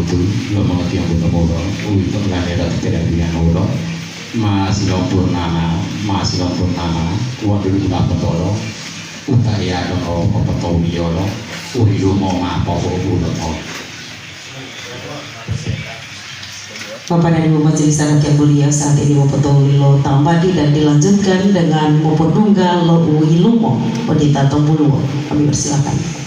mutu lo mengerti yang buta mula untuk lahir tidak dengan mula masih purnama kuat dulu nggak petolo utaya dono petoli yolo uhilu mau apa bulan mau. Bapak dan Ibu Majelis Adat yang mulia, saat ini Mopotong Lilo Tambadi dan dilanjutkan dengan Mopotunggal Lo Uilumo Odita Tombuluo. Kami persilakan.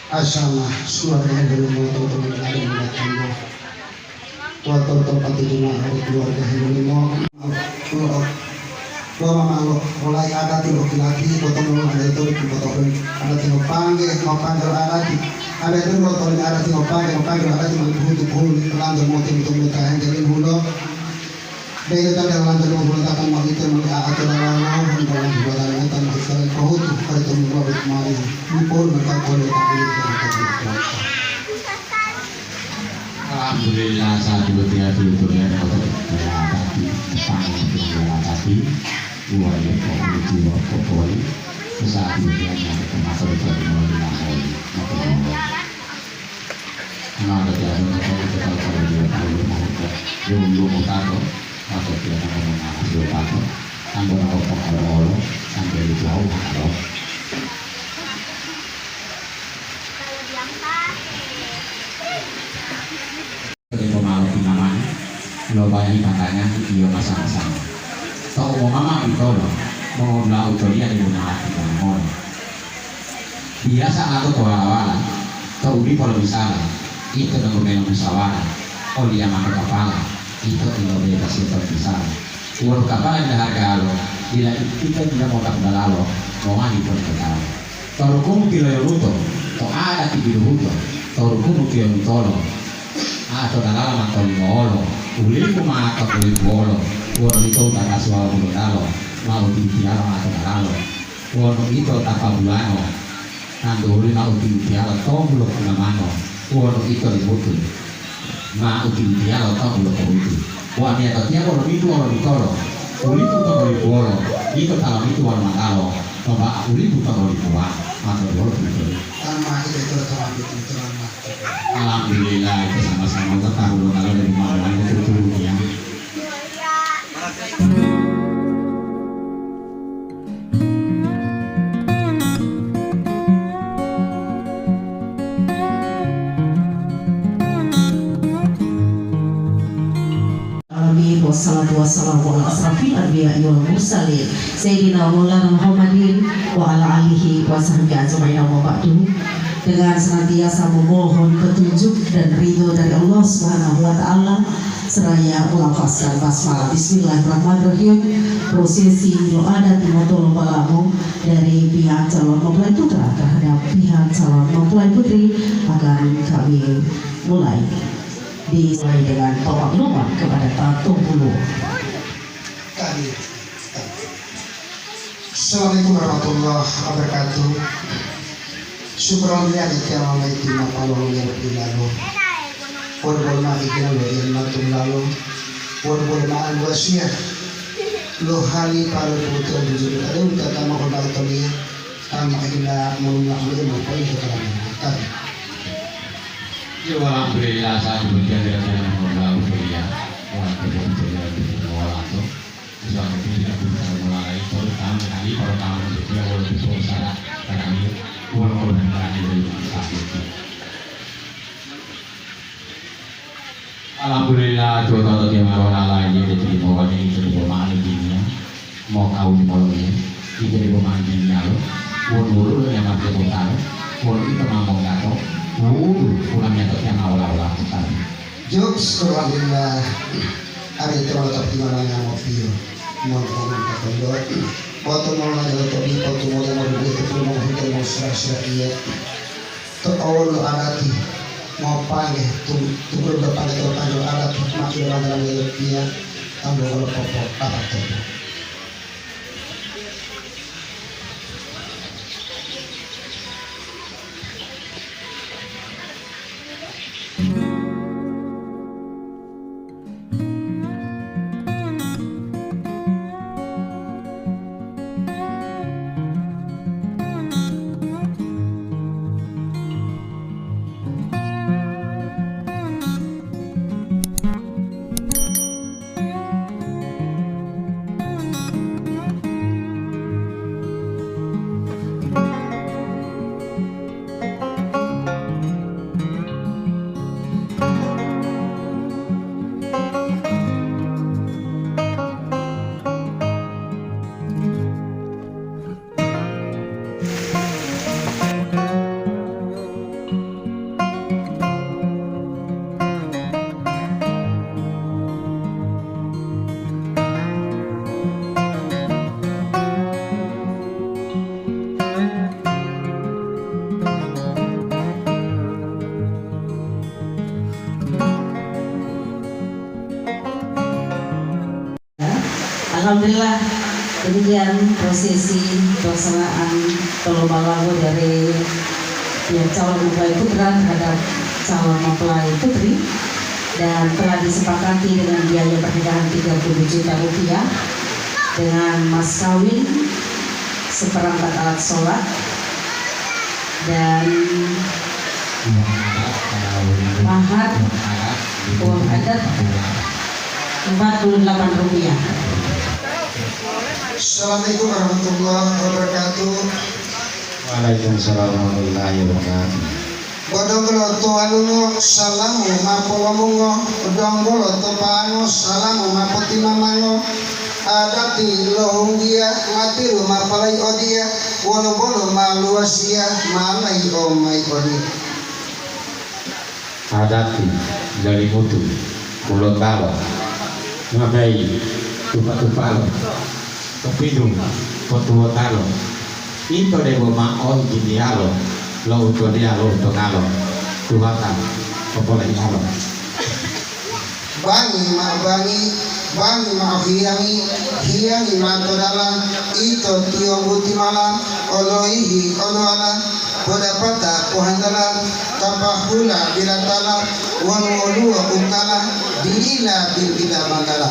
Asama suara yang belum mau teman-teman ada mendatang waktu tempat itu hari keluarga yang belum mau kalau mulai ada tuh laki-laki potong ada itu potong ada tinggal panggil mau panggil ada itu potong ada tinggal panggil ada cuma hulu lanjut mau tinggal mereka yang jadi hulu dari tadi lanjut mau letakkan mau itu mau atau lalu dalam jualan tanah sekali kau tuh hari itu mau kemarin pun mereka boleh Alhamdulillah saat itu dia dulunya tapi luar biasa jiwa pokok saat itu dia yang kemarin dari mulai ada jalan kalau dia belum tahu atau dia belum tahu sambil orang sambil jauh kalau lo banyak katanya dia masang-masang tau mau mama itu loh mau belau dia di rumah kita mau biasa atau awal-awal tau di kalau bisa itu dengan main musyawarah oh dia makan kepala itu lo bebas itu bisa uang kepala ada harga lo bila kita tidak mau tak lo mau mandi pun kepala tau kamu tidak luto tau ada di hidup tau kamu tidak tolo atau dalam atau ngolo uli kumata uli bolo uang itu tak kasual bulu dalo mau dipiara atau dalo uang itu tak kabulano nanti uli mau dipiara tong bulu kunamano uang itu dibutuh mau dipiara tong bulu kubutu uang dia tak tiap orang itu orang ditolo uli itu tak uli bolo itu dalam itu orang matalo coba uli itu tak uli buah atau bolo itu alhamdulillah itu sama-sama ketahuan kalau dari mana itu turunnya. alamin wassalatu wassalamu ala asrafil anbiya'i wal mursalin sayyidina Maulana Muhammadin wa ala alihi wa sahbihi ajma'in wa ba'du. Dengan senantiasa memohon petunjuk dan ridho dari Allah Subhanahu wa taala seraya melafazkan basmalah bismillahirrahmanirrahim. Prosesi lo adat dimotong balamu dari pihak calon mempelai putra terhadap pihak calon mempelai putri akan kami mulai dengan bawa minuman kepada Tatung Bulu. Assalamualaikum warahmatullahi wabarakatuh. Syukron lihat yang Allah itu mapalong yang lalu. Pon makikin lo yang matung lalu. Pon maan wasya. Lo hali para putra bujur ada untuk kama kontak tadi. Kama kita mulai mulai poin keterangan. Alhamdulillah saat berjalan dengan Allah kuliah. Orang berjalan dengan Allah itu. Suatu tidak bisa mulai pertama kali pertama itu walaupun susah kami walaupun kami dari sakit. Alhamdulillah tuh yang Allah ini diterima wajib diterima manusia mau kau di malamnya diterima manusia lo walaupun yang masih besar walaupun kita mau gato kurangnya tuh yang awal-awal besar. Jokes alhamdulillah ada itu orang tapi mana yang mau view mau komentar foto mau ada tapi foto mau ada mau beli itu mau hidup mau serasa iya to awal lo alati mau panggil tunggu udah panggil alat makin orang dalam dia ambil kalau pokok apa tuh. Alhamdulillah demikian prosesi pelaksanaan lomba lagu dari pihak calon mempelai putra terhadap calon mempelai putri dan telah disepakati dengan biaya pernikahan 30 juta rupiah dengan mas kawin seperangkat alat sholat dan mahar uang adat 48 rupiah. Assalamualaikum warahmatullahi wabarakatuh. Waalaikumsalam warahmatullahi wabarakatuh. Bodongolo to alungo salamu mapolomungo bodongolo to paano salamu mapotimamango adati lohungia matiru mapalai odia wolobolo maluasia malai omai odi Adati dari mutu kulon balo ngabai tupa-tupalo kepidung potuotalo itu debo maon gidialo lo uto dialo uto ngalo tuhatan popolai ngalo bangi ma hiyangi ma todala ito tiombuti malam oloihi oloala bodapata kohandala kapahula bilatala wanolua ukala dilila bilila mandala.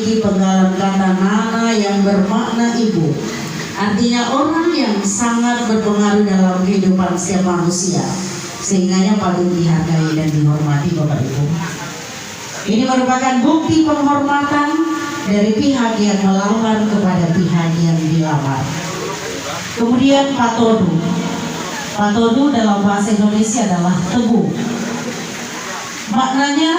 memiliki penggalan kata nana yang bermakna ibu. Artinya orang yang sangat berpengaruh dalam kehidupan setiap manusia, sehingganya patut dihargai dan dihormati Bapak Ibu. Ini merupakan bukti penghormatan dari pihak yang melamar kepada pihak yang dilamar. Kemudian patodu. Patodu dalam bahasa Indonesia adalah tebu. Maknanya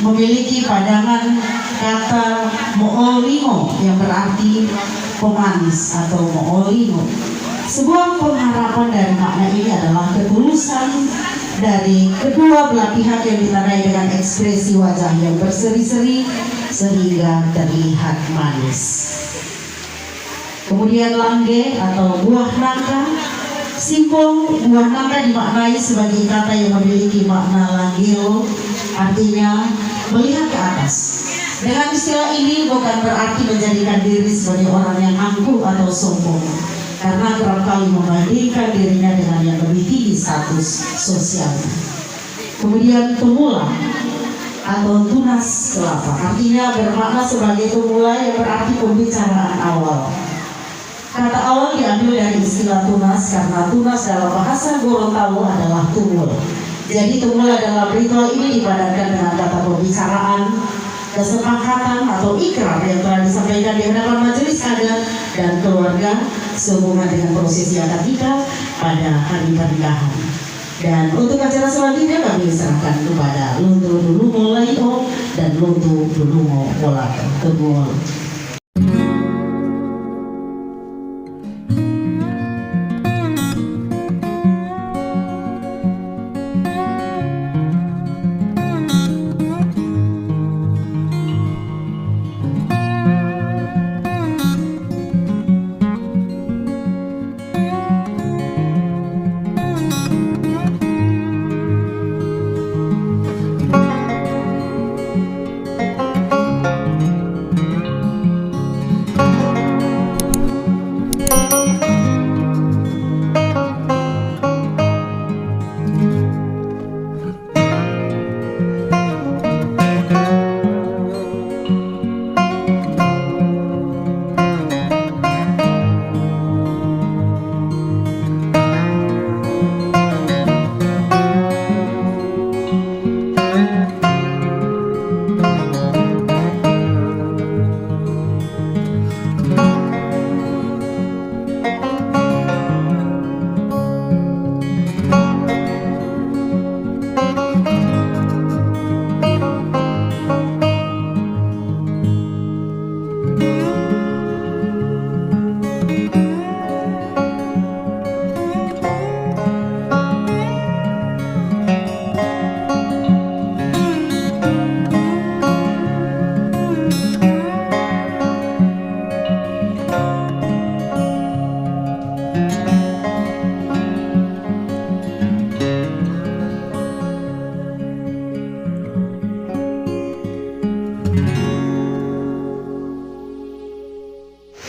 memiliki padangan kata moolingo yang berarti pemanis atau moolingo. Sebuah pengharapan dari makna ini adalah ketulusan dari kedua belah pihak yang ditandai dengan ekspresi wajah yang berseri-seri sehingga terlihat manis. Kemudian langge atau buah nangka. Simbol buah nangka dimaknai sebagai kata yang memiliki makna langgeo, artinya melihat ke atas. Dengan istilah ini bukan berarti menjadikan diri sebagai orang yang angkuh atau sombong, karena kerap kali membandingkan dirinya dengan yang lebih tinggi status sosialnya. Kemudian tumula atau tunas kelapa, artinya bermakna sebagai tumula yang berarti pembicaraan awal. Kata awal diambil dari istilah tunas karena tunas dalam bahasa Gorontalo adalah tumul. Jadi tumula dalam ritual ini dipadankan dengan kata pembicaraan, kesepakatan atau ikrar yang telah disampaikan di hadapan majelis adat dan keluarga sehubungan dengan prosesi akad nikah pada hari pernikahan. Dan untuk acara selanjutnya kami serahkan kepada Luntu Dulungo Laio dan Luntu Dulungo Bolak Tegol.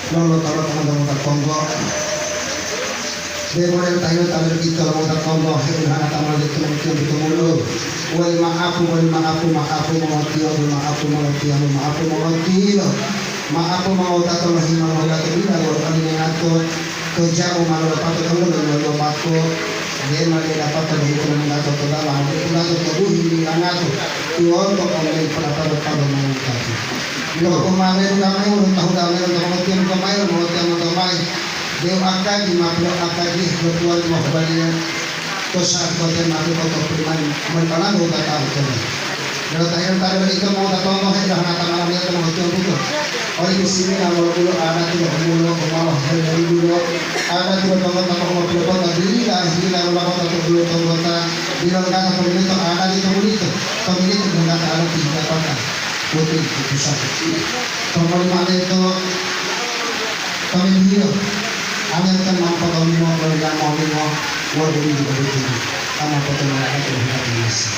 Lolo talo teman-teman tak Kongo. Demoren tayo tayo kita mo tak Kongo. Hina tamal dito ng kita mulo. Wal maapu mga tiyo mga tiyo. Maapu mga tato mahima mga tabila or kanina nato. Kerja umalo pato kamu dengan lo pato. Dia mali dapat terhitung dengan nato dalam. Itu nato tubuh ini nato. Tuon to kami para mengungkap. Kalau kemarin kami udah tahu kami untuk mengerti kemarin Dewa akan dimakhluk akan di bertuan wahbalian Tosaat kote mati koto priman Merekalah udah tahu kami Kalau tanya itu mau tahu mau hendak nata malam itu mau tahu Oleh di sini kalau dulu ada tidak mulu kemalah dari dulu ada tidak tahu mau kota diri lah hilang lawan atau dulu kota bilang kata pemilik ada di pemilik dengan ada tiga kota putih bisa pengalaman itu kami dia hanya kan mampu kami mau waduh juga begitu karena pertemuan itu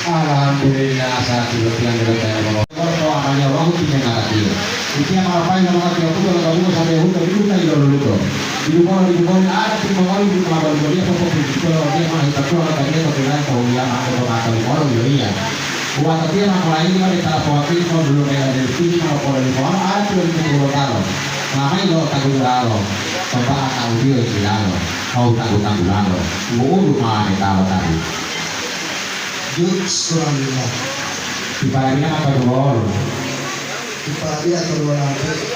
Alhamdulillah saat itu yang kita kalau hanya waktu tidak ada dia itu yang apa yang orang dia pun kalau kamu sampai hutan itu kan dulu di rumah ada di bawah di kamar dia pokok itu kalau dia mah itu kalau tadi itu bilang kalau dia mau atau mau dia Buat tapi yang aku lain mah di telepon mau belum ada dari sini mau kalau di mana ada belum di Lalo. Namanya lo tahu Lalo. Coba tahu dia di Lalo. Mau tahu Lalo. Mau rumah di Lalo tadi. Jud surah Di Palangnya apa dulu? Di Palangnya atau